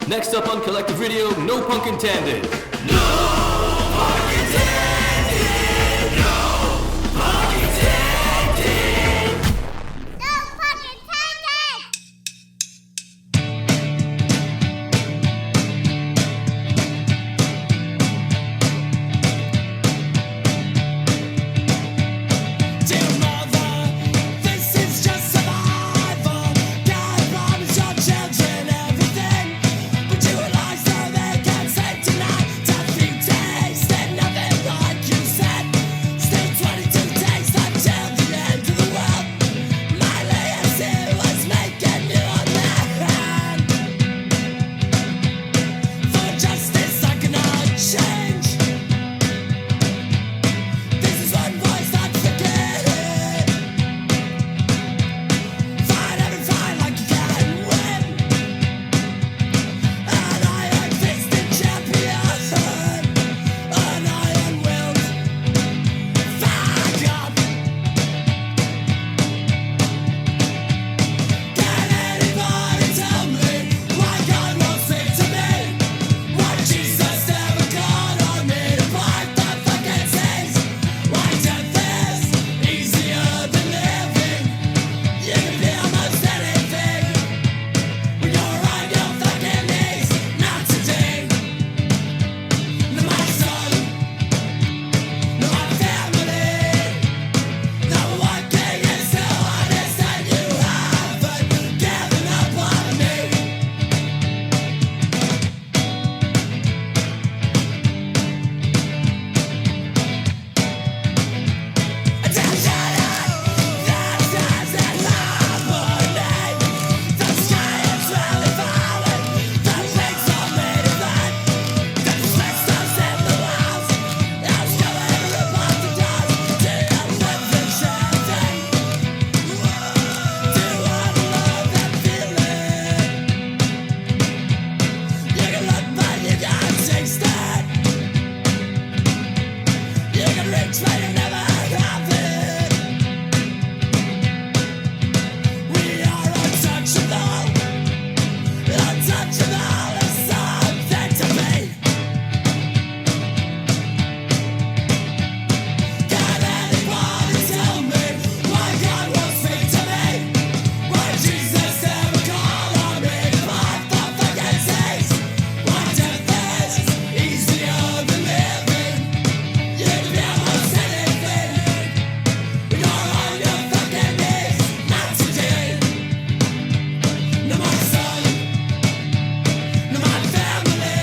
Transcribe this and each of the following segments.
Next up on Kolektiv Radio, no punk intended. No punk intended. No punk intended. No punk intended. Dear mother, this is just survival. God promised your children everything, but you realize that they can't say tonight. Tough few days, then nothing like you said. Still 22 days until the end of the world. My legacy was making you a man. For justice I cannot change. This is one voice not forget. Fight every fight like you can win. An iron-fisted champion, an iron-willed vagabond. Can anybody tell me why God won't speak to me? Why Jesus never called on me to part the fucking seas? Why death is easier than living? You can be almost anything when you're on your fucking knees. Not today. No, my son. No, my family. No one king is still honest, and you haven't given up on me. You can reach but you never have it. We are untouchable. Untouchable is something to me. Can anybody tell me why God won't speak to me? Why Jesus never called on me to part the fucking seas? Why death is easier than living? You can be almost anything when you're on your fucking knees. Not today. No, my son. No, my family.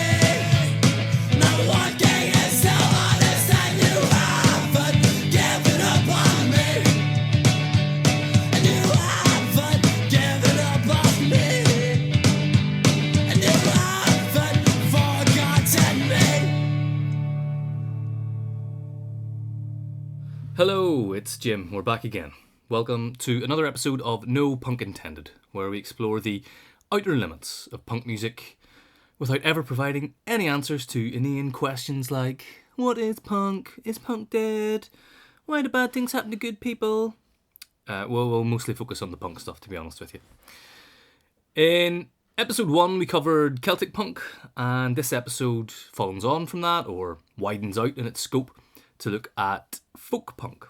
No one king is still honest, and you haven't given up on me. And you haven't given up on me. And you haven't forgotten me. Hello, it's Jim. We're back again. Welcome to another episode of No Punk Intended, where we explore the outer limits of punk music without ever providing any answers to inane questions like, what is punk? Is punk dead? Why do bad things happen to good people? We'll mostly focus on the punk stuff, to be honest with you. In episode 1, we covered Celtic punk, and this episode follows on from that, or widens out in its scope, to look at folk punk.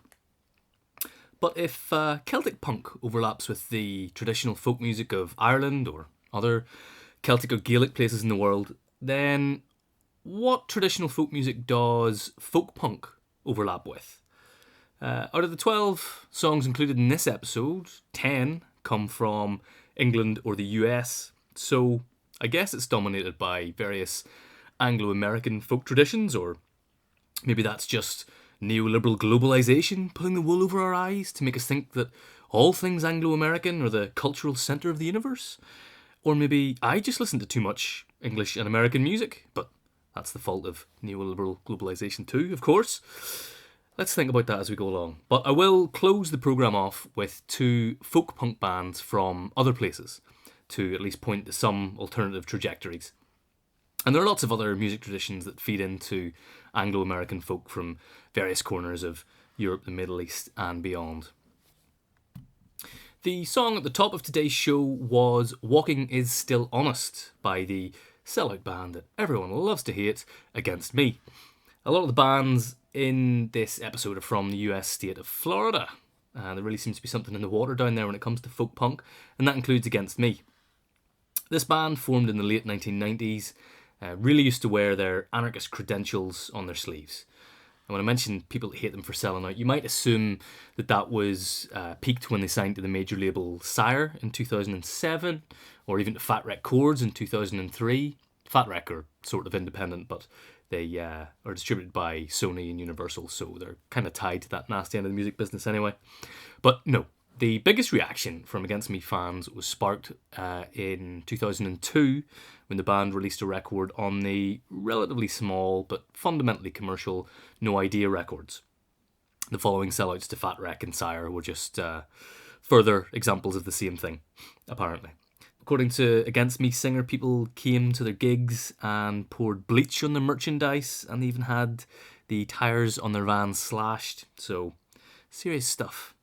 But if Celtic punk overlaps with the traditional folk music of Ireland or other Celtic or Gaelic places in the world, then what traditional folk music does folk punk overlap with? Out of the 12 songs included in this episode, 10 come from England or the US, so I guess it's dominated by various Anglo-American folk traditions, or maybe that's just neoliberal globalisation pulling the wool over our eyes to make us think that all things Anglo-American are the cultural centre of the universe. Or maybe I just listen to too much English and American music, but that's the fault of neoliberal globalisation too, of course. Let's think about that as we go along. But I will close the programme off with 2 folk punk bands from other places, to at least point to some alternative trajectories. And there are lots of other music traditions that feed into Anglo-American folk from various corners of Europe, the Middle East and beyond. The song at the top of today's show was Walking Is Still Honest by the sellout band that everyone loves to hate, Against Me. A lot of the bands in this episode are from the US state of Florida. There really seems to be something in the water down there when it comes to folk punk, and that includes Against Me. This band, formed in the late 1990s, really used to wear their anarchist credentials on their sleeves. And when I mention people that hate them for selling out, you might assume that that was peaked when they signed to the major label Sire in 2007, or even to Fat Wreck Chords in 2003. Fat Wreck are sort of independent, but they are distributed by Sony and Universal, so they're kind of tied to that nasty end of the music business anyway. But no, the biggest reaction from Against Me fans was sparked in 2002 when the band released a record on the relatively small but fundamentally commercial No Idea Records. The following sellouts to Fat Wreck and Sire were just further examples of the same thing, apparently. According to Against Me singer, people came to their gigs and poured bleach on their merchandise, and they even had the tyres on their vans slashed. So, serious stuff.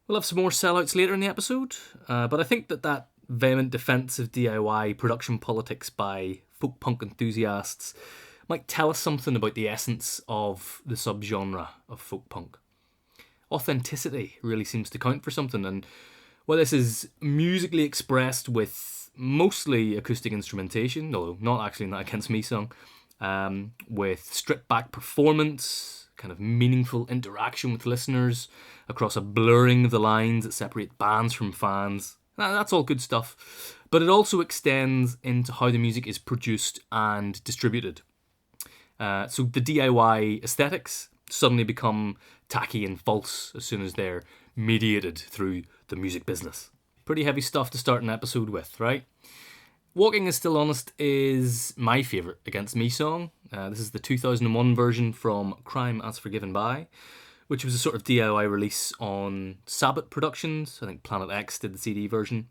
We'll have some more sellouts later in the episode, but I think that vehement defence of DIY production politics by folk punk enthusiasts might tell us something about the essence of the subgenre of folk punk. Authenticity really seems to count for something, and while this is musically expressed with mostly acoustic instrumentation, although not actually in that Against Me song, with stripped back performance, kind of meaningful interaction with listeners across a blurring of the lines that separate bands from fans, that's all good stuff. But it also extends into how the music is produced and distributed. So the DIY aesthetics suddenly become tacky and false as soon as they're mediated through the music business. Pretty heavy stuff to start an episode with, right? Walking is Still Honest is my favourite Against Me song. This is the 2001 version from Crime As Forgiven By, which was a sort of DIY release on Sabbath Productions. I think Planet X did the CD version.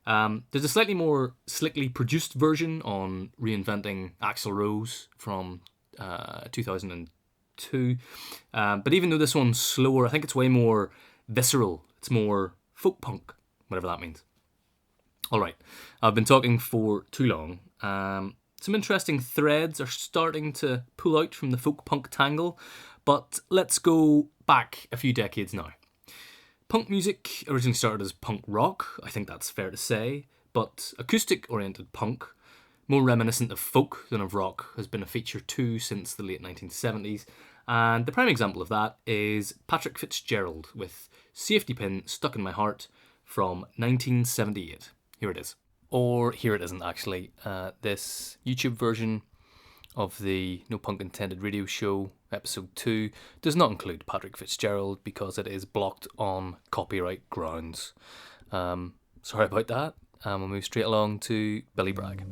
There's a slightly more slickly produced version on Reinventing Axl Rose from 2002. But even though this one's slower, I think it's way more visceral. It's more folk punk, whatever that means. Alright, I've been talking for too long. Some interesting threads are starting to pull out from the folk punk tangle, but let's go back a few decades now. Punk music originally started as punk rock, I think that's fair to say, but acoustic-oriented punk, more reminiscent of folk than of rock, has been a feature too since the late 1970s, and the prime example of that is Patrik Fitzgerald with Safety Pin Stuck in My Heart from 1978. Here it is. Or here it isn't actually. This YouTube version of the No Punk Intended radio show, episode 2, does not include Patrik Fitzgerald because it is blocked on copyright grounds. Sorry about that. We'll move straight along to Billy Bragg.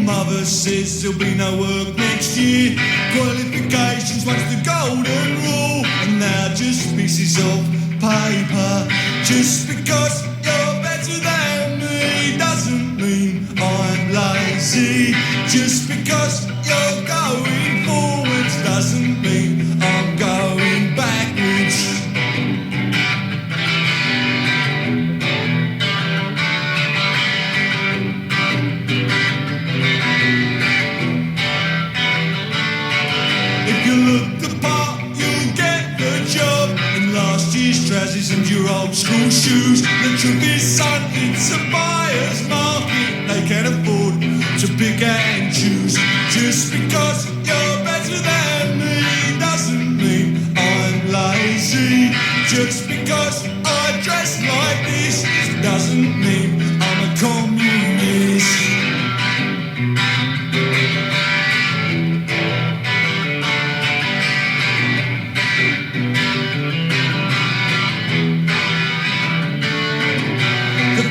Mother says there'll be no work next year. Qualifications once the golden rule, and now just pieces of paper. Just because you're better than me doesn't mean I'm lazy. Just because you're going forwards doesn't mean I'm going backwards. Trousers and your old school shoes. The truth is, son, it's a buyer's market. They can afford to pick and choose. Just because you're better than me doesn't mean I'm lazy. Just because I dress like this doesn't mean I'm a communist.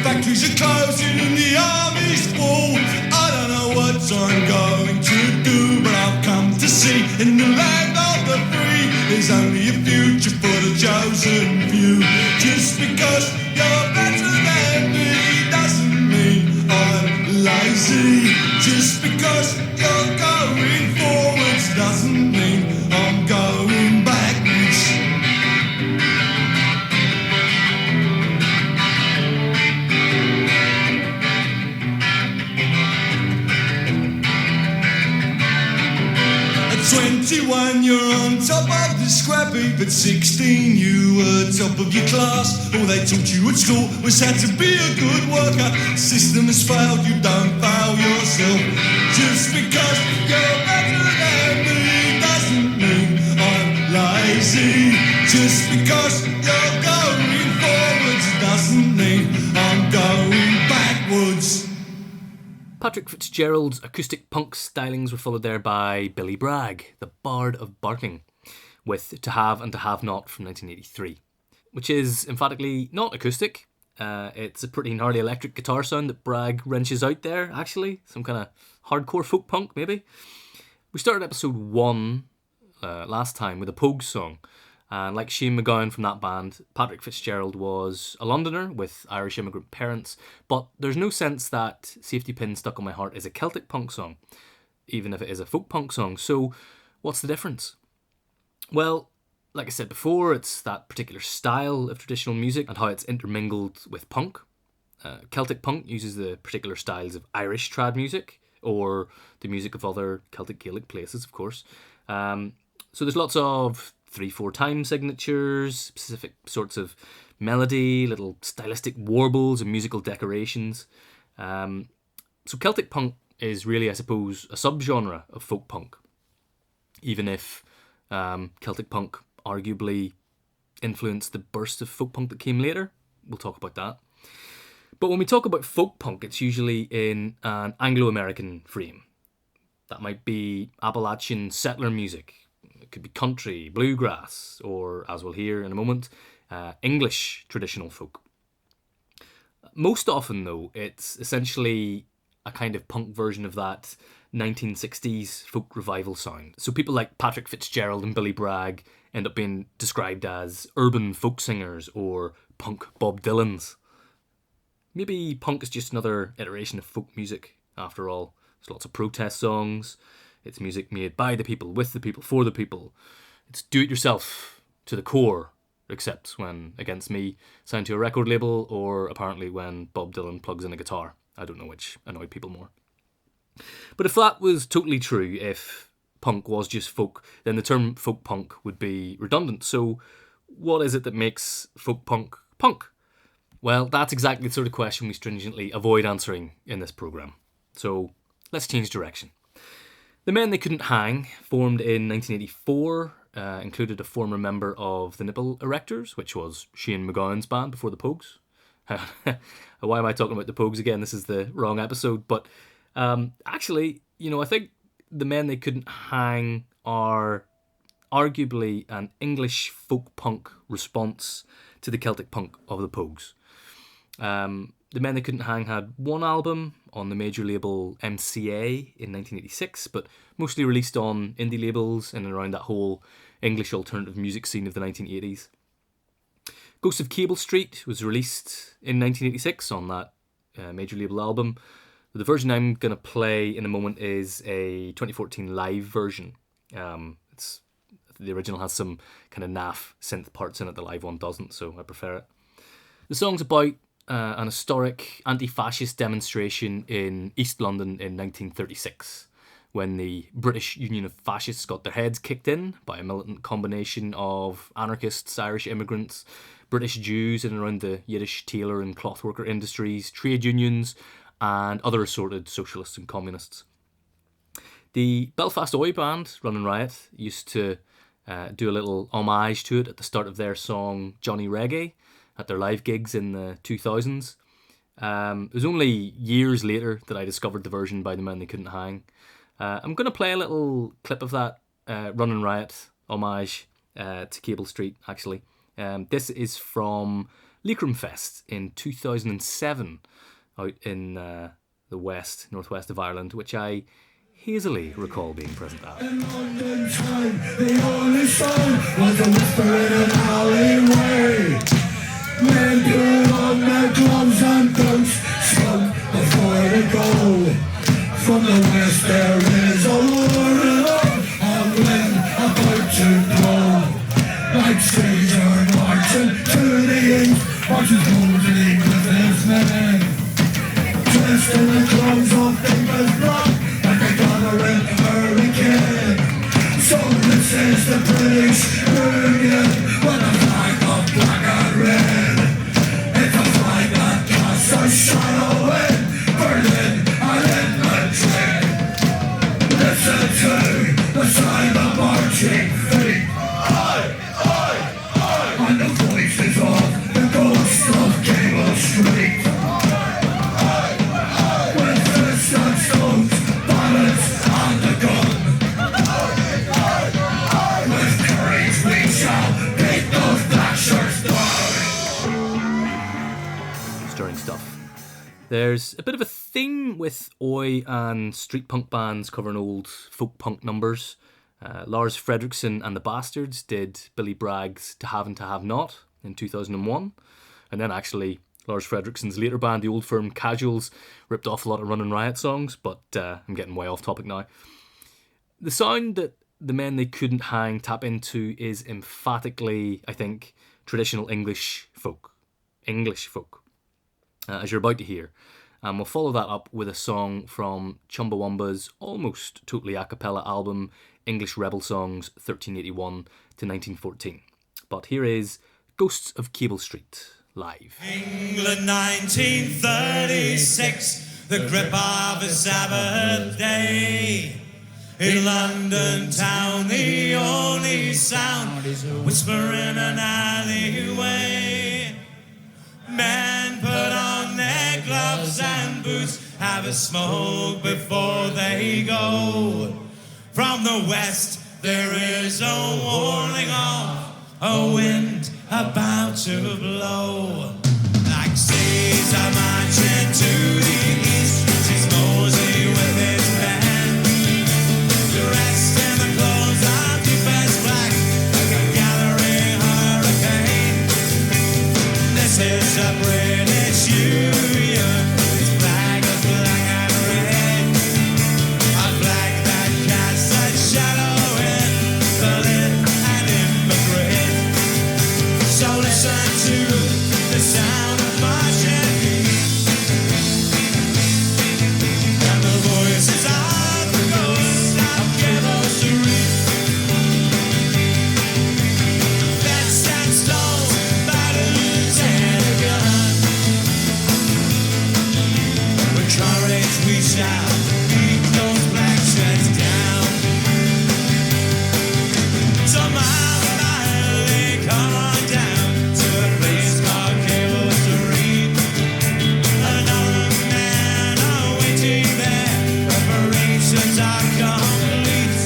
Factories are closing and the army's full. I don't know what I'm going to do, but I've come to see in the land of the free there's only a future for the chosen few. Just because you're better than me doesn't mean I'm lazy. Just because you're going forwards doesn't mean I'm going backwards. At 21 you're on top of the scrap heap. At 16 you were top of your class. All they taught you at school was how to be a good worker. System has failed, you don't fail yourself. Just because you're better than me doesn't mean I'm lazy. Just because you're going forwards doesn't mean I'm going backwards. Patrik Fitzgerald's acoustic punk stylings were followed there by Billy Bragg, the Bard of Barking, with To Have and To Have Not from 1983, which is emphatically not acoustic. It's a pretty gnarly electric guitar sound that Bragg wrenches out there, actually. Some kind of hardcore folk punk, maybe. We started episode 1 last time with a Pogues song. And like Shane MacGowan from that band, Patrik Fitzgerald was a Londoner with Irish immigrant parents, but there's no sense that Safety Pin Stuck on My Heart is a Celtic punk song, even if it is a folk punk song. So what's the difference? Well, like I said before, it's that particular style of traditional music and how it's intermingled with punk. Celtic punk uses the particular styles of Irish trad music, or the music of other Celtic Gaelic places, of course. So there's lots of 3/4 time signatures, specific sorts of melody, little stylistic warbles and musical decorations. So Celtic punk is really, I suppose, a subgenre of folk punk, even if Celtic punk arguably influenced the burst of folk punk that came later. We'll talk about that. But when we talk about folk punk, it's usually in an Anglo-American frame. That might be Appalachian settler music. It could be country, bluegrass, or, as we'll hear in a moment, English traditional folk. Most often, though, it's essentially a kind of punk version of that 1960s folk revival sound. So people like Patrik Fitzgerald and Billy Bragg end up being described as urban folk singers or punk Bob Dylans. Maybe punk is just another iteration of folk music, after all. There's lots of protest songs. It's music made by the people, with the people, for the people. It's do-it-yourself to the core, except when Against Me signed to a record label, or apparently when Bob Dylan plugs in a guitar. I don't know which annoyed people more. But if that was totally true, if punk was just folk, then the term folk punk would be redundant. So what is it that makes folk punk punk? Well, that's exactly the sort of question we stringently avoid answering in this programme. So let's change direction. The Men They Couldn't Hang, formed in 1984, included a former member of the Nipple Erectors, which was Shane MacGowan's band before the Pogues. Why am I talking about the Pogues again? This is the wrong episode. But actually, I think the Men They Couldn't Hang are arguably an English folk punk response to the Celtic punk of the Pogues. The Men They Couldn't Hang had one album on the major label MCA in 1986, but mostly released on indie labels in and around that whole English alternative music scene of the 1980s. Ghost of Cable Street was released in 1986 on that major label album. The version I'm going to play in a moment is a 2014 live version. The original has some kind of naff synth parts in it, the live one doesn't, so I prefer it. The song's about an historic anti-fascist demonstration in East London in 1936, when the British Union of Fascists got their heads kicked in by a militant combination of anarchists, Irish immigrants, British Jews in and around the Yiddish tailor and clothworker industries, trade unions, and other assorted socialists and communists. The Belfast Oi band, Running Riot, used to do a little homage to it at the start of their song Johnny Reggae at their live gigs in the 2000s. It was only years later that I discovered the version by the Men They Couldn't Hang. I'm going to play a little clip of that Running Riot homage to Cable Street, actually. This is from Leekram Fest in 2007 out in the northwest of Ireland, which I hazily recall being present at. In London time, the only sound was a whisper in an alleyway. Men put on their gloves and boots, smoke before they go. From the west there is a roaring of wind about to blow. Like Caesar marching to the east, marches boldly with his men. Dressed in the clothes of England's blood, like a gathering hurricane. So this is the British Union, with a flag of black and red. It's a flag that casts a shadow in Berlin and in Madrid. Listen to the sound of marching feet, and the voices of the ghosts of Cable Street. With fists and stones, balance and the gun. With courage we shall beat those black shirts down. Stirring stuff. There's a bit of a theme with oi and street punk bands covering old folk punk numbers. Lars Fredriksson and the Bastards did Billy Bragg's To Have and To Have Not in 2001. And then actually Lars Fredriksson's later band, the old firm Casuals, ripped off a lot of Runnin' Riot songs, but I'm getting way off topic now. The sound that the men they couldn't hang tap into is emphatically, I think, traditional English folk. As you're about to hear. And we'll follow that up with a song from Chumbawamba's almost totally a cappella album, English Rebel Songs 1381 to 1914. But here is Ghosts of Cable Street, live. England 1936, the grip of a Sabbath day. In London town, the only sound, whisper in an alleyway. Men put on their gloves and boots, have a smoke before they go. From the west there is a warning of a wind about to blow. Like Caesar marching to the east, she's mosey with his men. Dressed in the clothes of deepest black, like a gathering hurricane. This is a British Union, its flag of black and red. A flag that casts a shadow in Berlin and in Madrid. So listen to the sound of marching feet, and the voices of the ghosts of Cable Street. Best and stones, battles and a gun. With courage we shall beat those black shreds down. So mile they come on down to a place called Cable Street. Another man are waiting there, preparations are complete.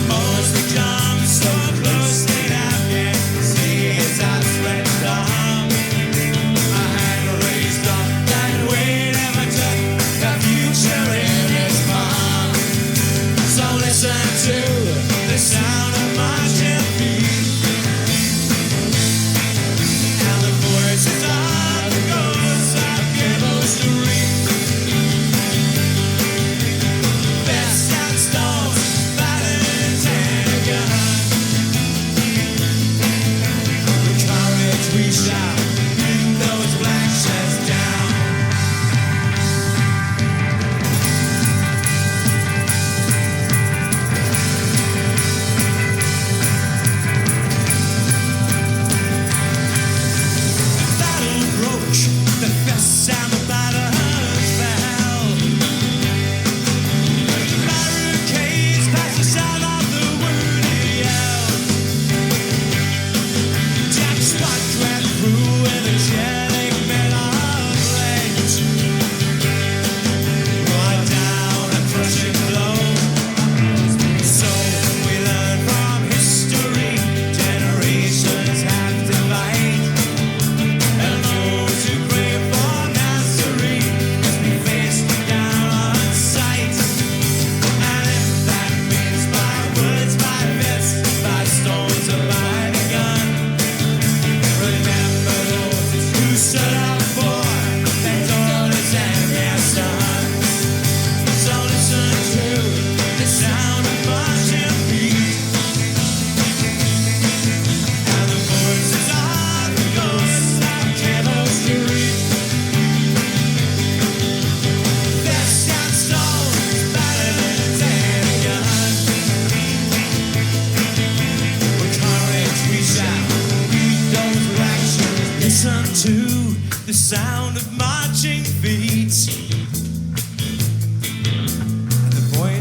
Most the come so close they now can see his outstretched arm. A hand raised up that way never took the future in his palm. So listen to the sound of marching feet, and the voices of the ghosts of Cable Street. Best and stones, battles and a gun. With courage we shall bring those black sheds down.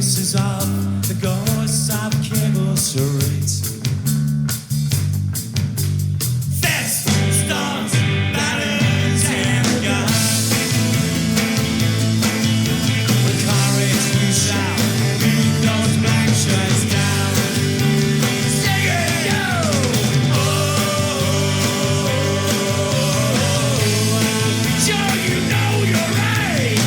faces of the ghosts of Cable Street. Fists, stones, batters, and guns. With courage we shall beat those black shirts down. Sing it, yo! Sure you know you're right.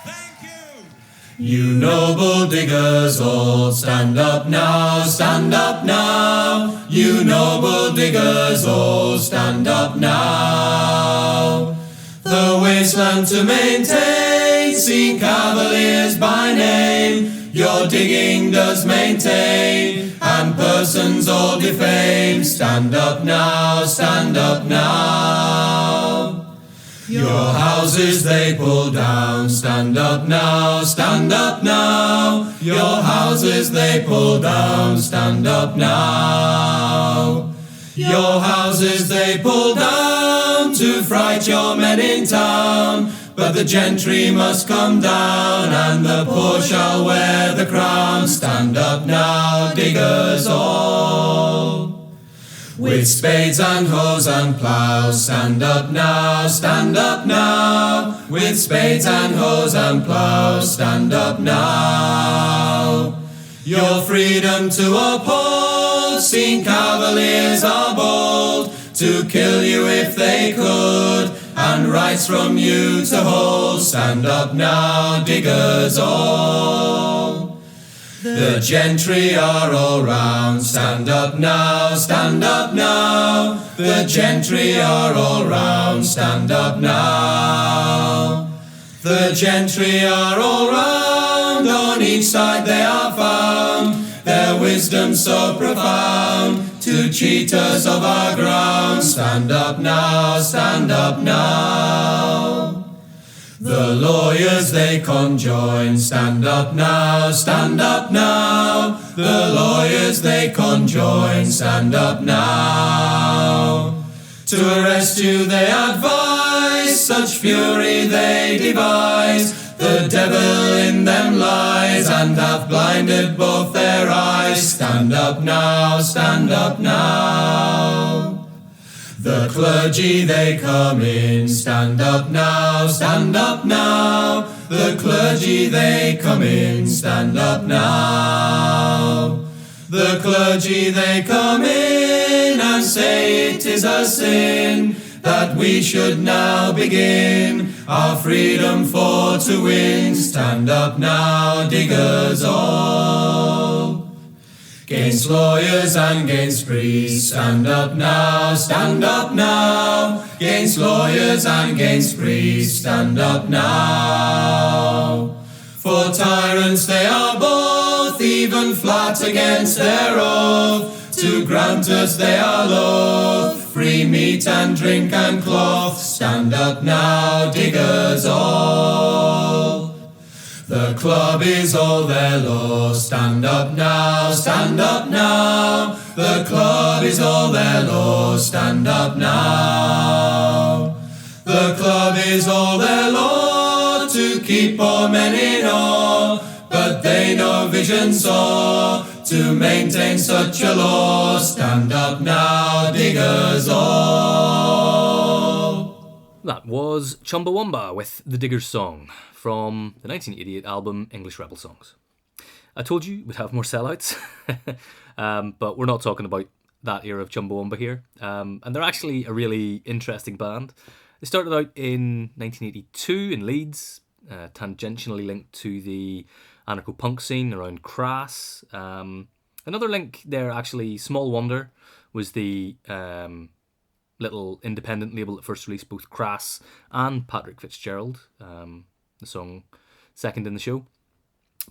Thank you. You noble diggers all, stand up now, stand up now. You noble diggers all, stand up now. The wasteland to maintain, seen cavaliers by name. Your digging does maintain, and persons all defame. Stand up now, stand up now. Your houses they pull down. Stand up now, stand up now. Your houses they pull down. Stand up now. Your houses they pull down to fright your men in town. But the gentry must come down, and the poor shall wear the crown. Stand up now, diggers all. With spades and hoes and ploughs, stand up now, stand up now. With spades and hoes and ploughs, stand up now. Your freedom to uphold, seen cavaliers are bold, to kill you if they could, and rights from you to hold. Stand up now, diggers all. The gentry are all round. Stand up now, stand up now. The gentry are all round. Stand up now. The gentry are all round. On each side they are found. Their wisdom so profound, to cheaters of our ground. Stand up now, stand up now. The lawyers they conjoin. Stand up now, stand up now. The lawyers they conjoin. Stand up now. To arrest you they advise, such fury they devise. The devil in them lies, and hath blinded both their eyes. Stand up now, stand up now. The clergy they come in. Stand up now, stand up now. The clergy they come in. Stand up now. The clergy they come in and say it is a sin that we should now begin our freedom for to win. Stand up now, diggers all. Gainst lawyers and gainst priests, stand up now, stand up now. Gainst lawyers and gainst priests, stand up now. For tyrants they are both, even flat against their oath. To grant us they are loath, free meat and drink and cloth. Stand up now, diggers all. The club is all their law. Stand up now, stand up now. The club is all their law. Stand up now. The club is all their law, to keep poor men in awe. But they no vision saw to maintain such a law. Stand up now, diggers all. That was Chumbawamba with The Digger's Song from the 1988 album English Rebel Songs. I told you we'd have more sellouts, but we're not talking about that era of Chumbawamba here. And they're actually a really interesting band. They started out in 1982 in Leeds, tangentially linked to the anarcho-punk scene around Crass. Another link there, actually, Small Wonder was the little independent label that first released both Crass and Patrik Fitzgerald, the song second in the show.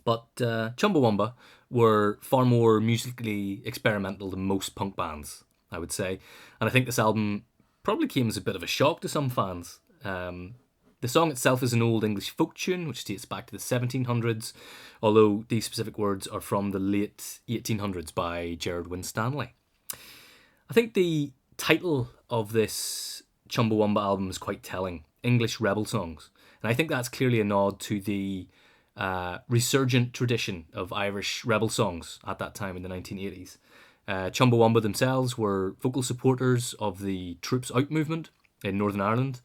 But Chumbawamba were far more musically experimental than most punk bands, I would say. And I think this album probably came as a bit of a shock to some fans. The song itself is an old English folk tune, which dates back to the 1700s, although these specific words are from the late 1800s by Gerard Winstanley. I think the title of this Chumbawamba album is quite telling, English Rebel Songs. And I think that's clearly a nod to the resurgent tradition of Irish rebel songs at that time in the 1980s. Chumbawamba themselves were vocal supporters of the Troops Out movement in Northern Ireland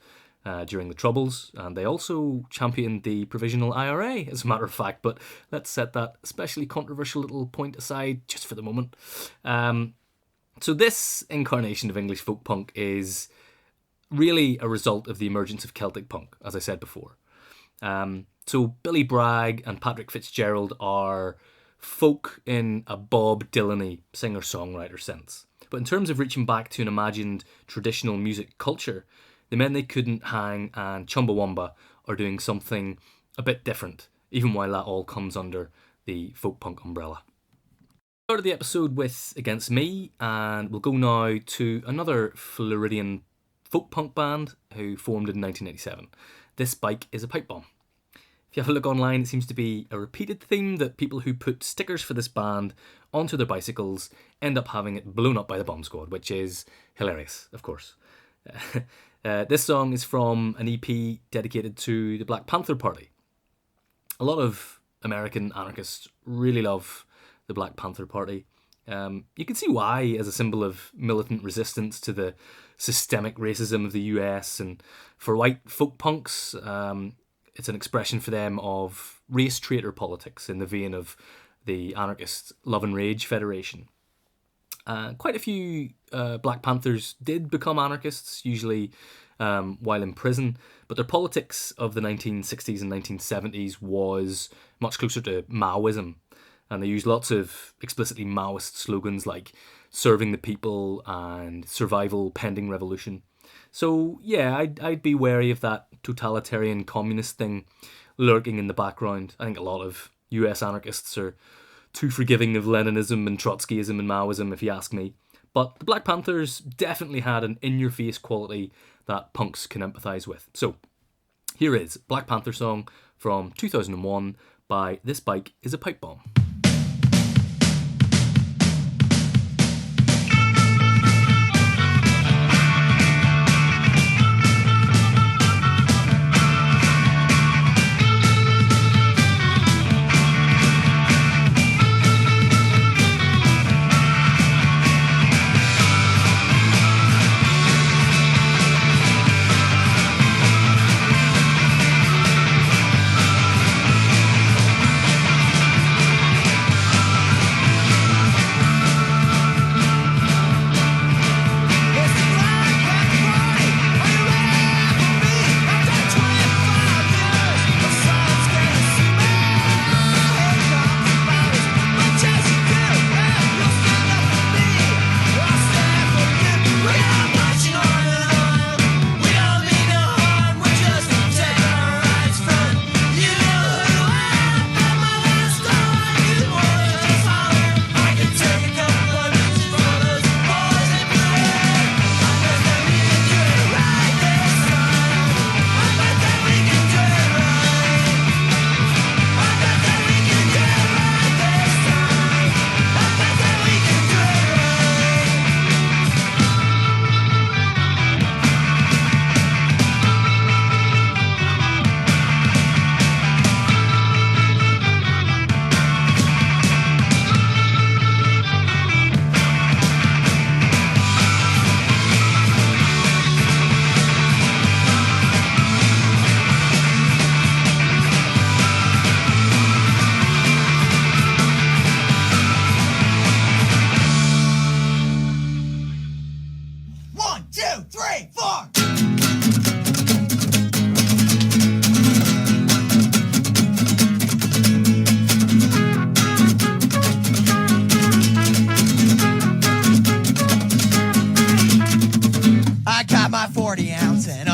during the Troubles, and they also championed the Provisional IRA, as a matter of fact, but let's set that especially controversial little point aside just for the moment. So this incarnation of English folk punk is really a result of the emergence of Celtic punk, as I said before. So Billy Bragg and Patrik Fitzgerald are folk in a Bob Dylan-y singer-songwriter sense. But in terms of reaching back to an imagined traditional music culture, the Men They Couldn't Hang and Chumbawamba are doing something a bit different, even while that all comes under the folk punk umbrella. Started the episode with Against Me, and we'll go now to another Floridian folk punk band who formed in 1987. This Bike is a Pipe Bomb. If you have a look online, it seems to be a repeated theme that people who put stickers for this band onto their bicycles end up having it blown up by the bomb squad, which is hilarious, of course. This song is from an EP dedicated to the Black Panther Party. A lot of American anarchists really love the Black Panther Party. You can see why, as a symbol of militant resistance to the systemic racism of the US, and for white folk punks, it's an expression for them of race traitor politics in the vein of the anarchist Love and Rage Federation. Quite a few Black Panthers did become anarchists, usually while in prison, but their politics of the 1960s and 1970s was much closer to Maoism, and they used lots of explicitly Maoist slogans like serving the people and survival pending revolution. So yeah, I'd be wary of that totalitarian communist thing lurking in the background. I think a lot of US anarchists are too forgiving of Leninism and Trotskyism and Maoism, if you ask me. But the Black Panthers definitely had an in-your-face quality that punks can empathise with. So here is Black Panther song from 2001 by This Bike is a Pipe Bomb.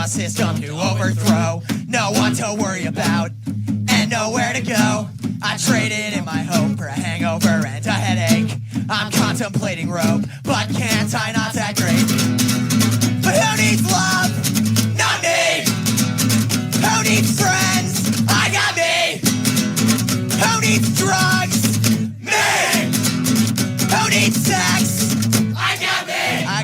System to overthrow, no one to worry about, and nowhere to go. I traded in my hope for a hangover and a headache. I'm contemplating rope, but can't I not that great? But who needs love? Not me! Who needs friends? I got me! Who needs drugs? Me! Who needs sex? I got me! I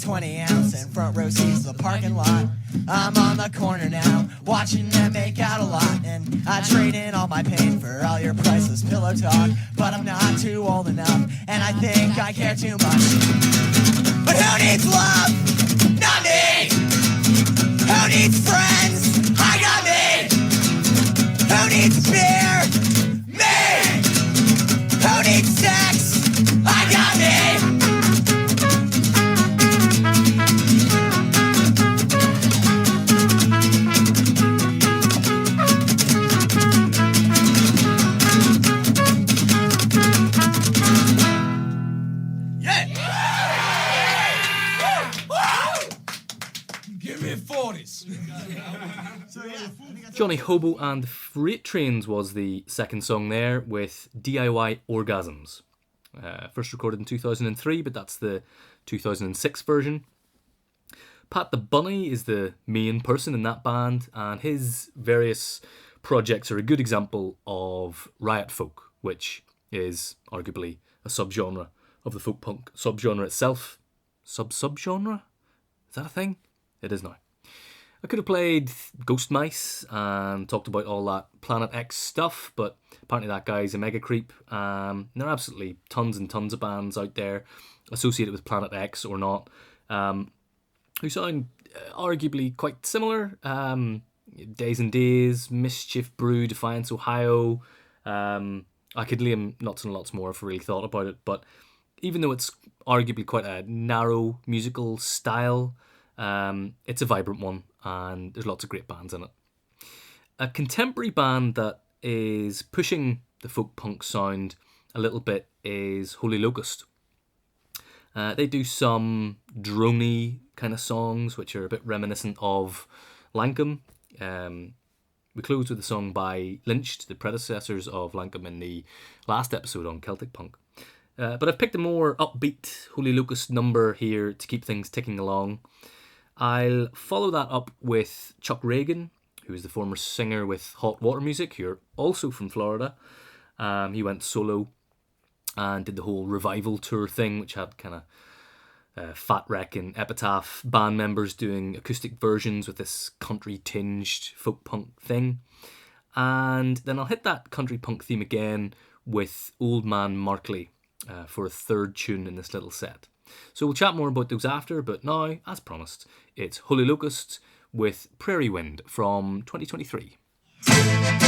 20 ounce and front row seats the parking lot. I'm on the corner now, watching them make out a lot, and I trade in all my pain for all your priceless pillow talk. But I'm not too old enough, and I think I care too much. But who needs love? Not me! Who needs friends? I got me! Who needs beer? Me! Who needs sex? I got me! Give me 40s. Jonny, Hobo and Freight Trains was the second song there with DIY Orgasms. First recorded in 2003, but that's the 2006 version. Pat the Bunny is the main person in that band, and his various projects are a good example of riot folk, which is arguably a subgenre of the folk punk subgenre itself. Subgenre? Is that a thing? It is now. I could have played Ghost Mice and talked about all that Planet X stuff, but apparently that guy's a mega creep. There are absolutely tons and tons of bands out there associated with Planet X or not, who sound arguably quite similar. Days and Days, Mischief Brew, Defiance, Ohio. I could name lots and lots more if I really thought about it, but even though it's arguably quite a narrow musical style, it's a vibrant one, and there's lots of great bands in it. A contemporary band that is pushing the folk punk sound a little bit is Holy Locust. They do some droney kind of songs, which are a bit reminiscent of Lankum. We close with a song by Lynched, the predecessors of Lankum in the last episode on Celtic Punk. But I've picked a more upbeat Holy Locust number here to keep things ticking along. I'll follow that up with Chuck Ragan, who is the former singer with Hot Water Music, who are also from Florida. He went solo and did the whole revival tour thing, which had kind of Fat Wreck and Epitaph band members doing acoustic versions with this country-tinged folk punk thing. And then I'll hit that country punk theme again with Old Man Markley for a third tune in this little set. So we'll chat more about those after, but now, as promised, it's Holy Locust with Prairie Wind from 2023. Turn back,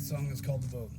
song is called The Boat.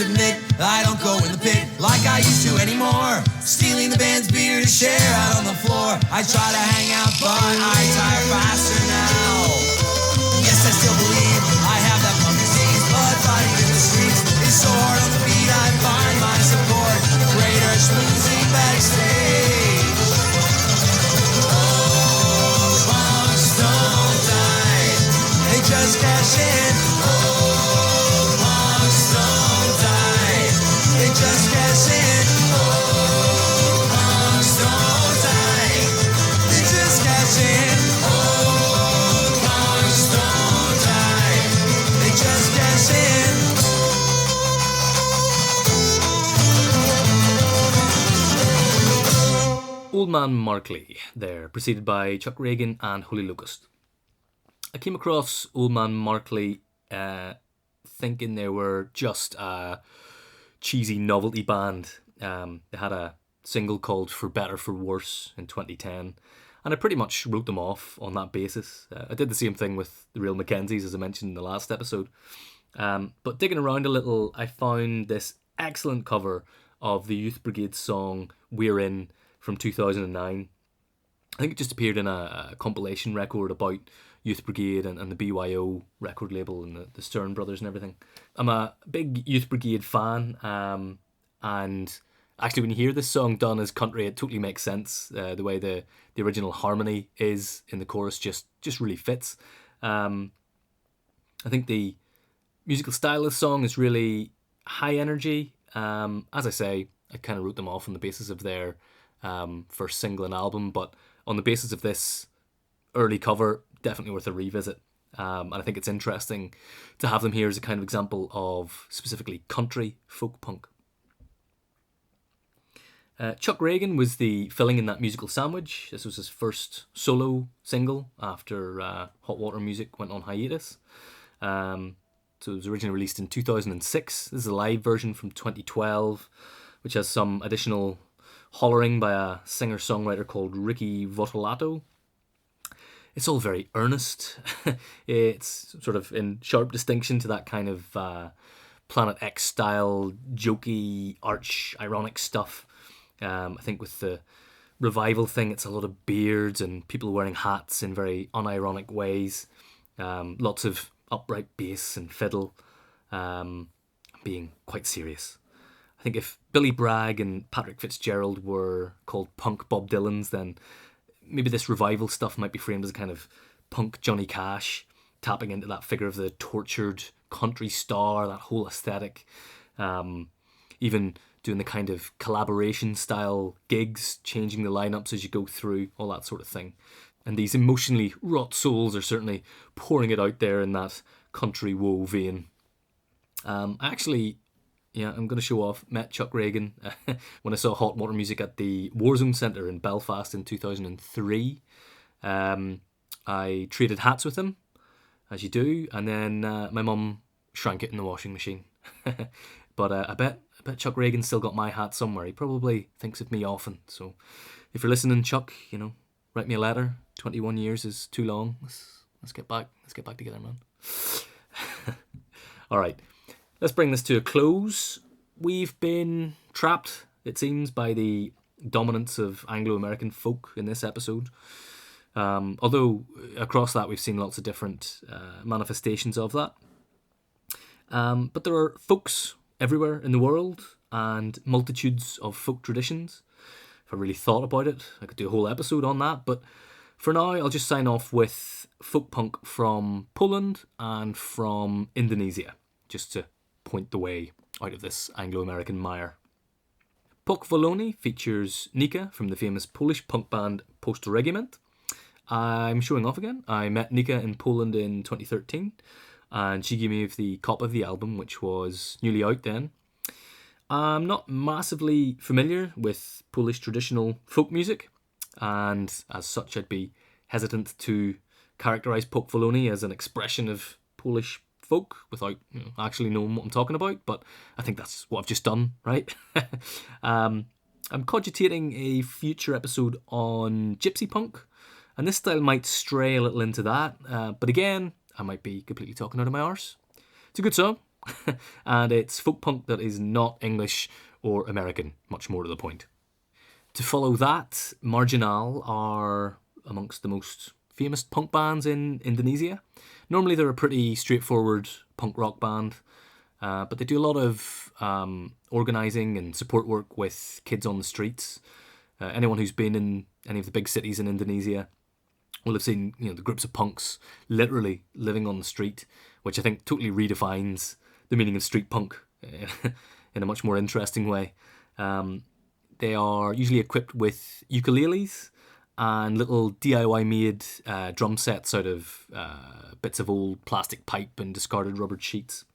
admit I don't go in the pit like I used to anymore. Stealing the band's beer to share out on the floor. I try to hang out, but I tire faster now. Yes, I still believe I have that punk disease, but fighting in the street Old Man Markley there, preceded by Chuck Ragan and Holy Locust. I came across Old Man Markley thinking they were just a cheesy novelty band. They had a single called For Better For Worse in 2010, and I pretty much wrote them off on that basis. I did the same thing with the Real Mackenzies, as I mentioned in the last episode. But digging around a little, I found this excellent cover of the Youth Brigade song We're In from 2009. I think it just appeared in a compilation record about Youth Brigade and the BYO record label and the Stern Brothers and everything. I'm a big Youth Brigade fan, and actually when you hear this song done as country, it totally makes sense. The way the original harmony is in the chorus just really fits. I think the musical style of the song is really high energy. As I say, I kind of wrote them off on the basis of their first single and album, but on the basis of this early cover, definitely worth a revisit. And I think it's interesting to have them here as a kind of example of specifically country folk punk. Chuck Ragan was the filling in that musical sandwich. This was his first solo single after Hot Water Music went on hiatus. So it was originally released in 2006. This is a live version from 2012, which has some additional hollering by a singer-songwriter called Ricky Votolato. It's all very earnest. It's sort of in sharp distinction to that kind of Planet X style, jokey, arch, ironic stuff. I think with the revival thing, it's a lot of beards and people wearing hats in very unironic ways. Lots of upright bass and fiddle, being quite serious. I think if Billy Bragg and Patrik Fitzgerald were called punk Bob Dylans, then maybe this revival stuff might be framed as a kind of punk Johnny Cash, tapping into that figure of the tortured country star, that whole aesthetic. Even doing the kind of collaboration style gigs, changing the lineups as you go through, all that sort of thing. And these emotionally wrought souls are certainly pouring it out there in that country woe vein. I'm going to show off, met Chuck Ragan when I saw Hot Water Music at the Warzone Centre in Belfast in 2003. I traded hats with him, as you do, and then my mum shrank it in the washing machine. But I bet Chuck Ragan still got my hat somewhere. He probably thinks of me often. So if you're listening, Chuck, write me a letter. 21 years is too long. Let's get back together, man. All right. Let's bring this to a close. We've been trapped, it seems, by the dominance of Anglo-American folk in this episode. Although across that we've seen lots of different manifestations of that. But there are folks everywhere in the world and multitudes of folk traditions. If I really thought about it, I could do a whole episode on that. But for now, I'll just sign off with folk punk from Poland and from Indonesia, just to point the way out of this Anglo-American mire. Pochwalone features Nika from the famous Polish punk band Postregiment. I'm showing off again. I met Nika in Poland in 2013, and she gave me the copy of the album, which was newly out then. I'm not massively familiar with Polish traditional folk music, and as such I'd be hesitant to characterise Pochwalone as an expression of Polish folk without actually knowing what I'm talking about, but I think that's what I've just done, right? I'm cogitating a future episode on gypsy punk, and this style might stray a little into that, but again, I might be completely talking out of my arse. It's a good song, and it's folk punk that is not English or American, much more to the point. To follow that, Marjinal are amongst the most famous punk bands in Indonesia. Normally they're a pretty straightforward punk rock band, but they do a lot of organising and support work with kids on the streets. Anyone who's been in any of the big cities in Indonesia will have seen the groups of punks literally living on the street, which I think totally redefines the meaning of street punk in a much more interesting way. They are usually equipped with ukuleles and little DIY made drum sets out of bits of old plastic pipe and discarded rubber sheets.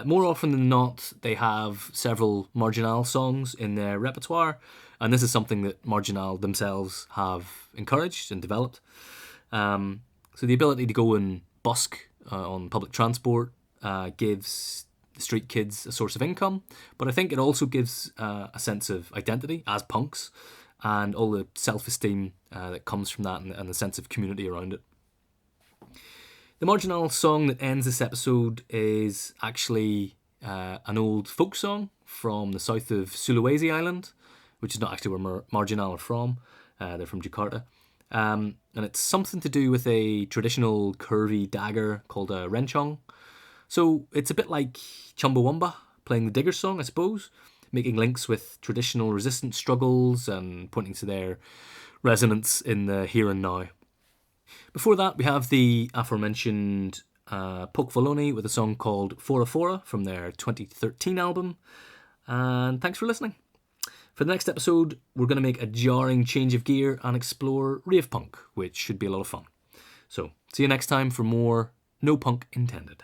More often than not, they have several Marjinal songs in their repertoire, And this is something that Marjinal themselves have encouraged and developed. So the ability to go and busk on public transport gives the street kids a source of income, but I think it also gives a sense of identity as punks and all the self-esteem that comes from that and the sense of community around it. The Marjinal song that ends this episode is actually an old folk song from the south of Sulawesi Island, which is not actually where Marjinal are from. They're from Jakarta. And it's something to do with a traditional curvy dagger called a Rencong. So it's a bit like Chumbawamba playing the Digger song, I suppose, making links with traditional resistance struggles and pointing to their resonance in the here and now. Before that, we have the aforementioned Pochwalone with a song called Fora from their 2013 album. And thanks for listening. For the next episode, we're going to make a jarring change of gear and explore rave punk, which should be a lot of fun. So, see you next time for more No Punk Intended.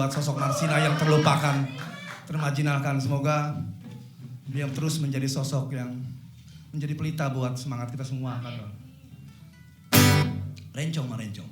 Sosok Marjinal yang terlupakan, termarjinalkan. Semoga beliau terus menjadi sosok yang menjadi pelita buat semangat kita semua kan. Rencong Marencong.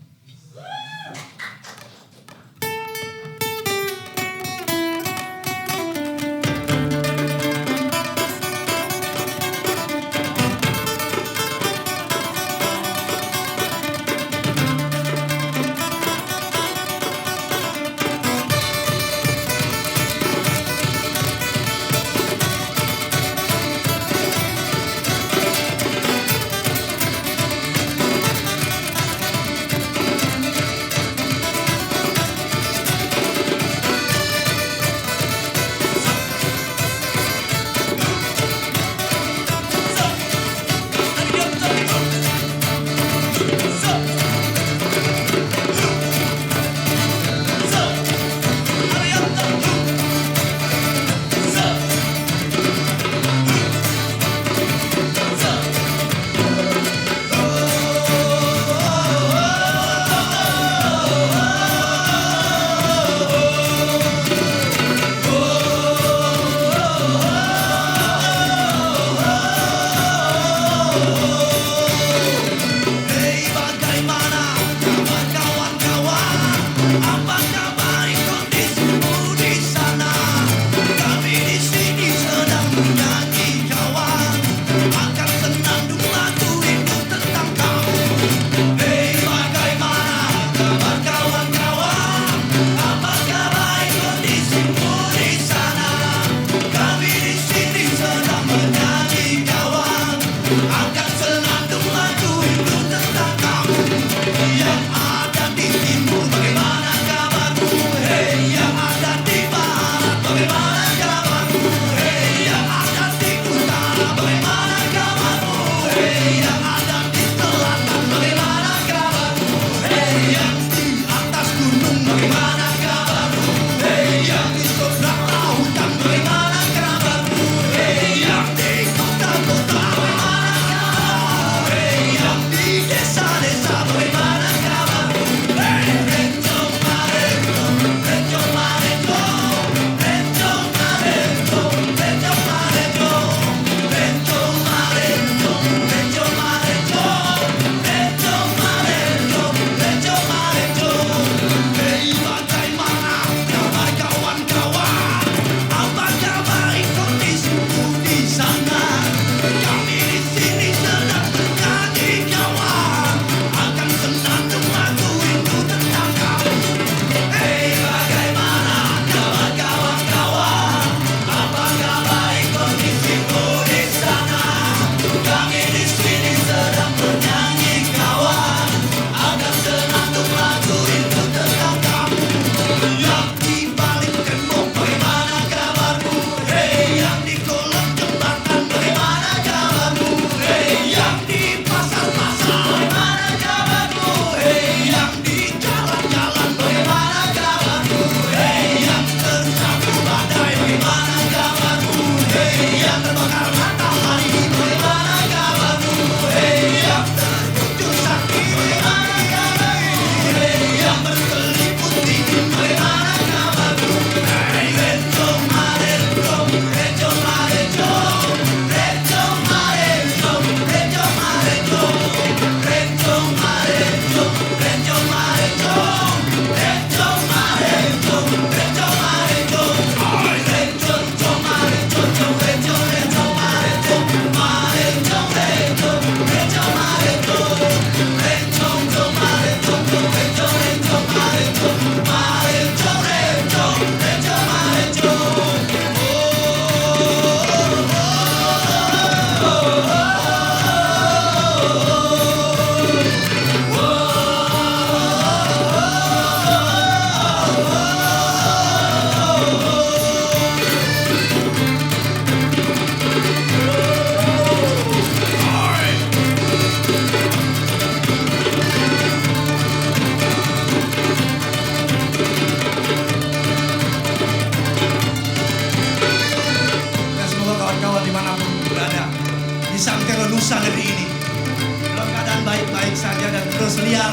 baik saja dan terus liar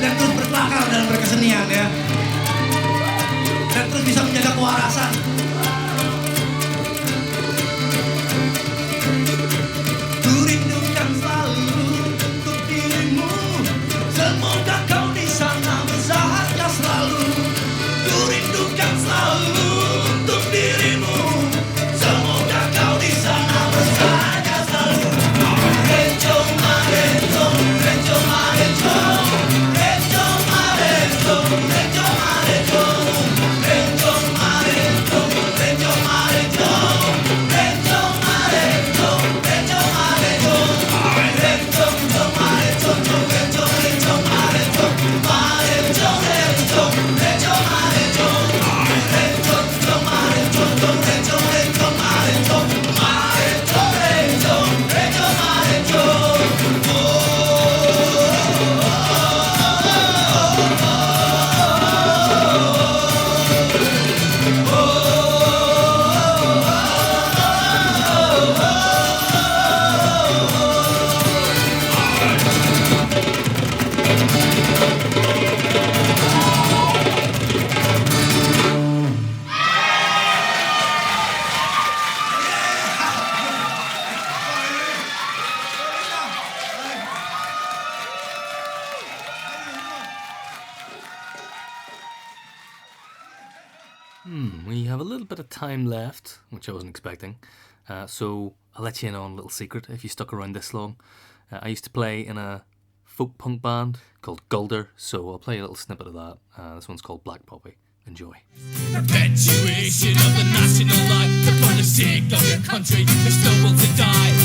dan terus berkelakar dalam berkesenian ya. Dan terus bisa menjaga kewarasan. Ku rindukan selalu untuk dirimu. Semoga kau di sana bersahaja selalu. Ku rindukan selalu untuk dirimu. Semoga kau di sana bersahaja selalu. Rencong Marencong, Rencong Marencong, Rencong Marencong, Rencong Marencong, Rencong Marencong, Rencong Marencong, Rencong Marencong, Rencong Marencong, Rencong Marencong, Rencong Rencong Marencong, Marencong Rencong, Rencong Marencong, Rencong Marencong, Rencong Rencong Marencong, Marencong Rencong, Rencong Marencong. We have a little bit of time left, which I wasn't expecting. So I'll let you in on a little secret if you stuck around this long. I used to play in a folk punk band called Gulder, so I'll play a little snippet of that. This one's called Black Poppy. Enjoy. Perpetuation of the national life, the for the sake of your country, there's no will to die.